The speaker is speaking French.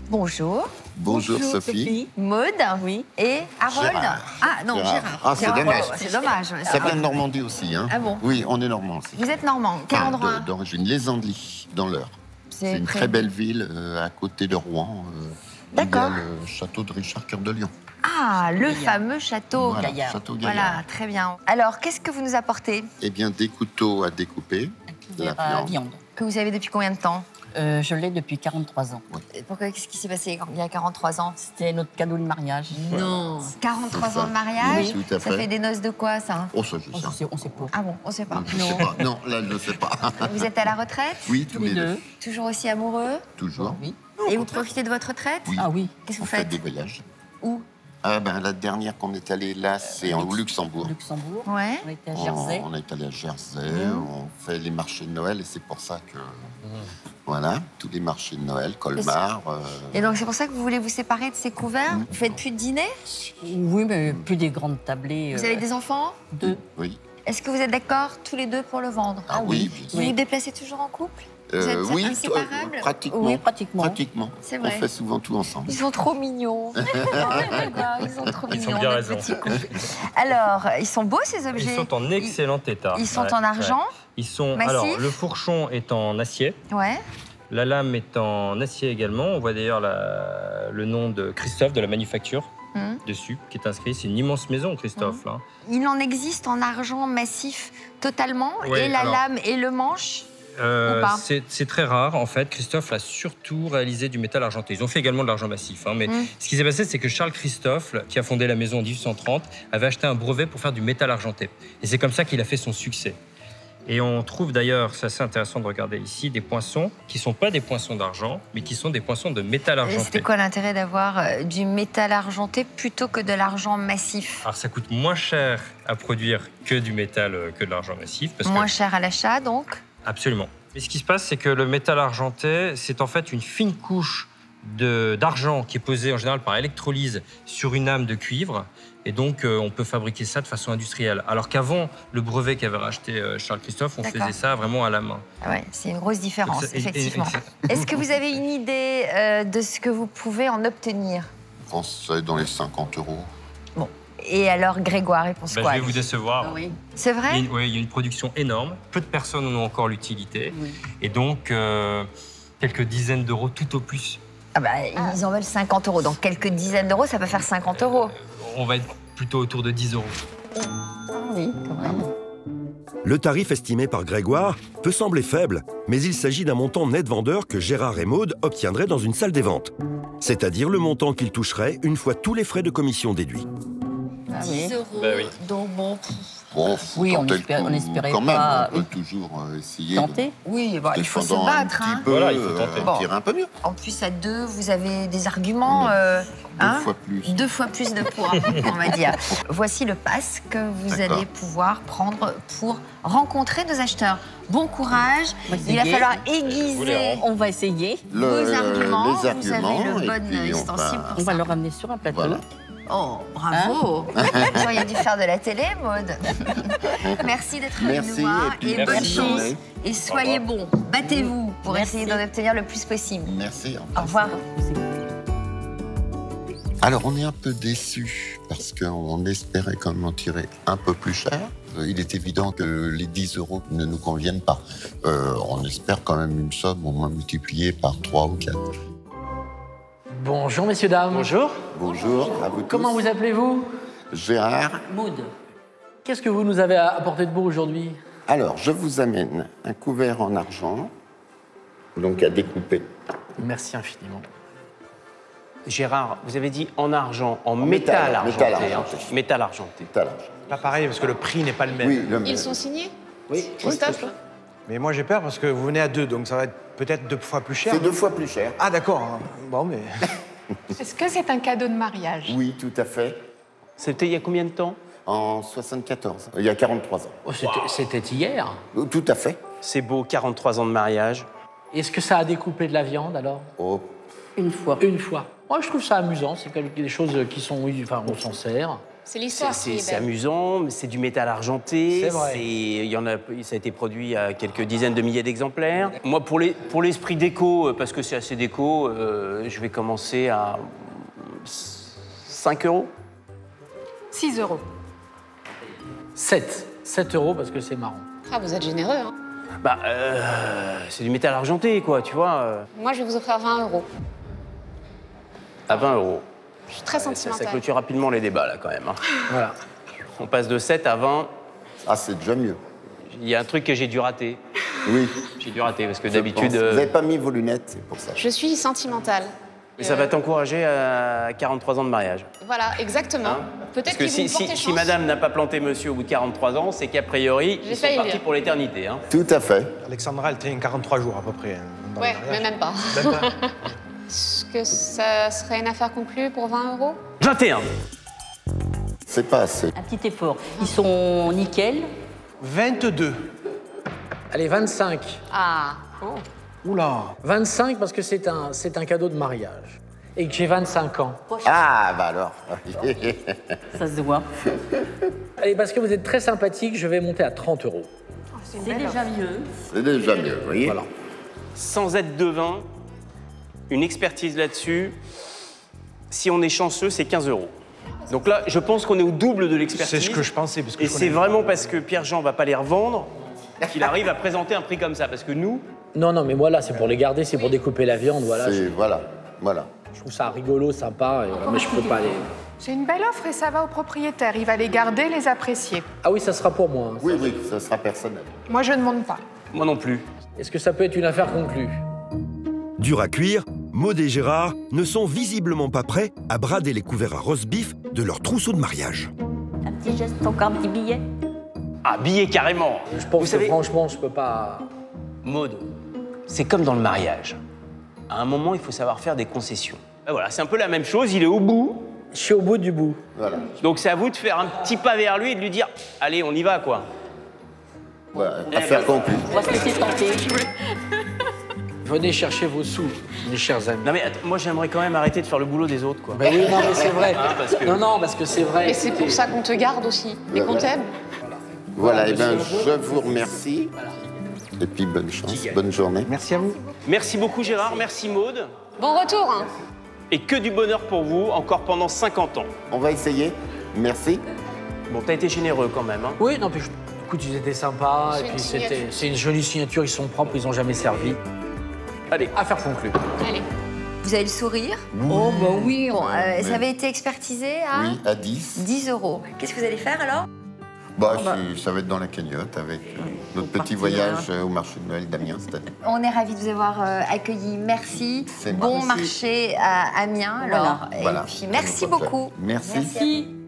Bonjour. Bonjour Sophie. Maude. Oui. Et Harold. Gérard. Ah non, Gérard. Ah, c'est dommage. C'est dommage. Ouais. Ça vient de Normandie aussi, hein. Ah bon? Oui, on est normand aussi. Vous êtes normand. Quel endroit? D'origine, les Andelys, dans l'Eure. C'est une très belle ville à côté de Rouen. D'accord. Il y a le château de Richard Cœur de Lion. Ah, le fameux château Voilà, Gaillard. château Gaillard. Voilà, très bien. Alors, qu'est-ce que vous nous apportez? Eh bien, des couteaux à découper, la viande. Que vous avez depuis combien de temps? Je l'ai depuis 43 ans. Et pourquoi? Qu'est-ce qui s'est passé il y a 43 ans? C'était notre cadeau de mariage. Non. 43 C'est ans ça. de mariage? Oui, tout à Ça fait. fait des noces de quoi, ça? Oh, ça, je sais. On sait pas. Ah bon, on sait pas. Je sais pas. Non, là, je ne sais pas. Vous êtes à la retraite? Oui, tous les deux. Toujours aussi amoureux? Toujours. Oui. Et vous profitez de votre retraite? Oui. Ah oui, Qu'est-ce que On vous fait faites? des voyages. Où? Ah ben, la dernière qu'on est allé là, c'est en Luxembourg. Luxembourg. Ouais. On était à Jersey. On est allé à Jersey, on fait les marchés de Noël et c'est pour ça que... Voilà, tous les marchés de Noël, Colmar... Et donc, c'est pour ça que vous voulez vous séparer de ces couverts? Vous faites plus de dîner? Oui, mais plus des grandes tablées. Vous avez des enfants? Deux. Oui. Est-ce que vous êtes d'accord tous les deux pour le vendre? Ah oui, bien sûr. Vous vous déplacez toujours en couple? Vous êtes oui, inséparables? pratiquement. Oui, pratiquement. Pratiquement. C'est On vrai. fait souvent tout ensemble. Ils sont trop mignons. Oh là là, ils sont trop Ils mignons, ont bien notre raison. petit couple. Alors, ils sont beaux, ces objets? Ils sont en excellent état. Ils sont Ouais, en argent? ouais. Ils sont. Massif. Alors, le fourchon est en acier. Ouais. La lame est en acier également. On voit d'ailleurs le nom de Christophe de la manufacture dessus, qui est inscrit. C'est une immense maison, Christophe. Là. Il en existe en argent massif totalement? Ouais, et la alors- lame et le manche? Ou pas? C'est très rare, en fait. Christophe a surtout réalisé du métal argenté. Ils ont fait également de l'argent massif. Hein, mais ce qui s'est passé, c'est que Charles Christophe, qui a fondé la maison en 1830, avait acheté un brevet pour faire du métal argenté. Et c'est comme ça qu'il a fait son succès. Et on trouve d'ailleurs, c'est assez intéressant de regarder ici, des poinçons qui ne sont pas des poinçons d'argent, mais qui sont des poinçons de métal Et argenté. c'était quoi l'intérêt d'avoir du métal argenté plutôt que de l'argent massif? Alors ça coûte moins cher à produire que du métal, que de l'argent massif. Parce Moins que... cher à l'achat, donc? Absolument. Mais ce qui se passe, c'est que le métal argenté, c'est en fait une fine couche d'argent qui est posée en général par électrolyse sur une âme de cuivre. Et donc, on peut fabriquer ça de façon industrielle. Alors qu'avant, le brevet qu'avait racheté Charles Christophe, on faisait ça vraiment à la main. Ah ouais, c'est une grosse différence, Donc, effectivement. Est-ce que vous avez une idée de ce que vous pouvez en obtenir? Je pense que c'est dans les 50 €. Bon. Et alors, Grégoire, il pense quoi? Je vais vous décevoir. Oui. C'est vrai? Il y a une production énorme. Peu de personnes en ont encore l'utilité. Oui. Et donc, quelques dizaines d'euros tout au plus. Ah bah, ils en veulent 50 €. Donc, quelques dizaines d'euros, ça peut faire 50 €. On va être plutôt autour de 10 €. Ah oui, quand même. Le tarif estimé par Grégoire peut sembler faible, mais il s'agit d'un montant net vendeur que Gérard et Maude obtiendraient dans une salle des ventes. C'est-à-dire le montant qu'ils toucheraient une fois tous les frais de commission déduits. Ah oui. 10 €. Bah oui. Donc, bon. Bon, faut Oui, tenter le on coup espérait quand même, pas- on peut toujours essayer. Tenter? Oui, bah, il faut se Pendant battre. un petit Hein. peu, Voilà, il faut tenter. Bon. tirer un peu mieux. En plus, à deux, vous avez des arguments. Deux fois plus. 2 fois plus de poids, on va dire. Voici le pass que vous D'accord. allez pouvoir prendre pour rencontrer nos acheteurs. Bon courage. On va Il va essayer. falloir Vous les aiguiser rendre. On va essayer. vos arguments. les Vous arguments, avez le et bon puis on ustensile va- pour On va ça. le ramener sur un plateau. Voilà. Oh, bravo. Vous auriez dû faire de la télé, Maude. Merci d'être venu Merci, nous voir et puis et bonne merci. chance. Et soyez bons. Battez-vous pour Merci. essayer d'en obtenir le plus possible. Merci. Au revoir. Alors, on est un peu déçus parce qu'on espérait quand même en tirer un peu plus cher. Il est évident que les 10 € ne nous conviennent pas. On espère quand même une somme au moins multipliée par 3 ou 4. Bonjour messieurs, dames. Bonjour. Bonjour à vous tous. Comment vous appelez-vous? Gérard. Maude. Qu'est-ce que vous nous avez apporté de beau aujourd'hui? Alors, je vous amène un couvert en argent, donc à découper. Merci infiniment. Gérard, vous avez dit en argent, en métal, métal argenté. métal hein. argenté. Métal argenté. Tout à l'heure. Pas pareil, parce que le prix n'est pas le même. Oui, Ils sont signés? Oui, Christophe? Mais moi j'ai peur parce que vous venez à deux, donc ça va être peut-être 2 fois plus cher. c'est 2 fois plus cher. Ah d'accord. hein. Bon, mais... Est-ce que c'est un cadeau de mariage? Oui, tout à fait. C'était il y a combien de temps? En 74, il y a 43 ans. Oh, c'était hier. Tout à fait. C'est beau, 43 ans de mariage. Est-ce que ça a découpé de la viande alors? Oh, Une fois. Une fois. Moi je trouve ça amusant, c'est des choses qui sont, oui, enfin on s'en sert. C'est l'histoire qui est C'est belle. amusant, mais c'est du métal argenté. C'est vrai. Ça a été produit à quelques dizaines de milliers d'exemplaires. Moi, pour l'esprit déco, parce que c'est assez déco, je vais commencer à 5 €. 6 €. 7. 7 € parce que c'est marrant. Ah, vous êtes généreux, hein. Bah, c'est du métal argenté, quoi, tu vois. Moi, je vais vous offrir 20 €. À 20 €. Je suis très Ça sentimentale. clôture rapidement les débats, là, quand même. Hein. Voilà. On passe de 7 à 20. Ah, c'est déjà mieux. Il y a un truc que j'ai dû rater. Oui. J'ai dû rater, parce que je d'habitude... pense. Vous n'avez pas mis vos lunettes, c'est pour ça. Je suis sentimentale. Mais ça va t'encourager à 43 ans de mariage. Voilà, exactement. Hein Peut-être Parce que qu'ils vont me si porter si chance. madame n'a pas planté monsieur au bout de 43 ans, c'est qu'a priori, J'ai ils sont failli partis dire. pour l'éternité. Hein. Tout à fait. Alexandra, elle tient 43 jours à peu près. Dans Ouais, le mais mariage. même pas. Même pas. Est-ce que ça serait une affaire conclue pour 20 €? 21. C'est pas assez. Un petit effort. Ils sont nickel. 22. Allez, 25. Ah. Oula. 25 parce que c'est un cadeau de mariage. Et que j'ai 25 ans. Ah, bah alors. Ça se voit. Allez, parce que vous êtes très sympathique, je vais monter à 30 €. C'est déjà mieux. C'est déjà mieux, vous voyez. Voilà. Sans être devin, une expertise là-dessus, si on est chanceux, c'est 15 €. Donc là, je pense qu'on est au double de l'expertise. C'est ce que je pensais. Parce que Et je c'est connais- vraiment parce que Pierre-Jean va pas les revendre qu'il arrive à présenter un prix comme ça. Parce que nous, Non, non, mais moi là, c'est pour les garder, c'est pour découper la viande, voilà. C'est- Voilà, voilà. Je trouve ça rigolo, sympa, et voilà, mais je peux pas les... J'ai une belle offre et ça va au propriétaire. Il va les garder, les apprécier. Ah oui, ça sera pour moi. hein. Oui, oui, ça sera personnel. Moi, je ne monte pas. moi non plus. Est-ce que ça peut être une affaire conclue? Dur à cuire, Maud et Gérard ne sont visiblement pas prêts à brader les couverts à roast beef de leur trousseau de mariage. Un petit geste, encore un petit billet. Ah, billet carrément. Je pense Vous que savez, franchement, je peux pas... Maud, c'est comme dans le mariage. À un moment, il faut savoir faire des concessions. Ben voilà, c'est un peu la même chose, il est au bout. Je suis au bout du bout. Voilà. Donc c'est à vous de faire un petit pas vers lui et de lui dire « Allez, on y va, quoi Voilà. Affaire conclue. On va se laisser tenter. Venez chercher vos sous, mes chers » amis. Non mais attends, moi j'aimerais quand même arrêter de faire le boulot des autres, quoi. Ben oui, non, mais c'est vrai. Hein, parce que- Non, non, parce que c'est vrai. Et c'est pour ça qu'on te garde aussi. Et qu'on t'aime. Voilà, et bien, je vous remercie. Et puis, bonne chance, bonne journée. Merci à vous. Merci beaucoup Gérard, merci Maud. Bon retour, hein. Et que du bonheur pour vous, encore pendant 50 ans. On va essayer. Merci. Bon, t'as été généreux quand même, hein. Oui, non, puis écoute, ils étaient sympas, C'est et une puis signature. c'est une jolie signature, ils sont propres, ils ont jamais servi. Allez. Affaire conclue. Allez. Vous avez le sourire. Oh, bah oui. Bon, mais- ça avait été expertisé à Oui, à 10. 10 €. Qu'est-ce que vous allez faire alors? Bah, ça va être dans la cagnotte avec notre petit partir, voyage au marché de Noël d'Amiens cette année. On est ravis de vous avoir accueillis. Merci. C'est moi. Bon Merci. marché à Amiens. Alors. Voilà. Et Voilà. puis merci À notre beaucoup. Merci. à vous.